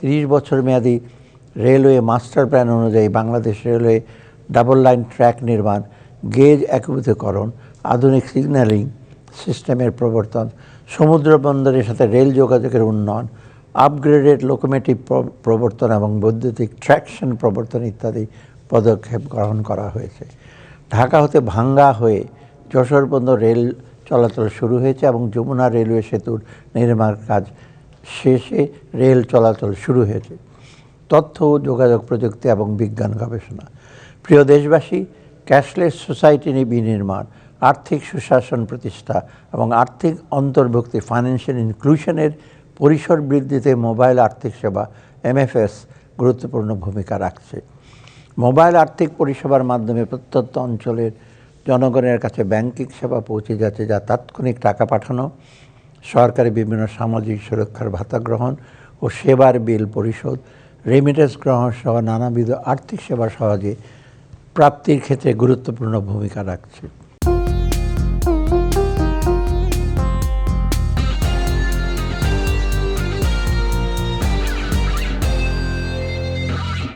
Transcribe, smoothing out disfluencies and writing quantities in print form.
30 বছর মেয়াদী railway master plan অনুযায়ী Bangladesh railway double line track নির্মাণ, গেজ একীভূতকরণ, আধুনিক সিগন্যালিং সিস্টেমের প্রবর্তন, সমুদ্র বন্দরের সাথে রেল যোগাযোগের উন্নয়ন, আপগ্রেডেড লোকোমোটিভ প্রবর্তন এবং বৈদ্যুতিক ট্র্যাকশন প্রবর্তন ইত্যাদি পদক্ষেপ গ্রহণ করা হয়েছে। ঢাকা হতে ভাঙ্গা হয়ে যশোর পর্যন্ত রেল চলাচল শুরু হয়েছে এবং যমুনা রেলওয়ে সেতুর নির্মাণ কাজ শেষে রেল চলাচল শুরু হয়েছে। তথ্য ও যোগাযোগ প্রযুক্তি এবং বিজ্ঞান গবেষণা। প্রিয় দেশবাসী, ক্যাশলেস সোসাইটি বিনির্মাণ, আর্থিক সুশাসন প্রতিষ্ঠা এবং আর্থিক অন্তর্ভুক্তি ফাইন্যান্সিয়াল ইনক্লুশনের পরিসর বৃদ্ধিতে মোবাইল আর্থিক সেবা MFS গুরুত্বপূর্ণ ভূমিকা রাখছে। মোবাইল আর্থিক পরিষেবার মাধ্যমে প্রত্যন্ত অঞ্চলের জনগণের কাছে ব্যাংকিং সেবা পৌঁছে যাচ্ছে, যা তাৎক্ষণিক টাকা পাঠানো, সরকারি বিভিন্ন সামাজিক সুরক্ষার ভাতা গ্রহণ ও সেবার বিল পরিশোধ, রেমিটেন্স গ্রহণ সহ নানাবিধ আর্থিক সেবা সহজে প্রাপ্তির ক্ষেত্রে গুরুত্বপূর্ণ ভূমিকা রাখছে।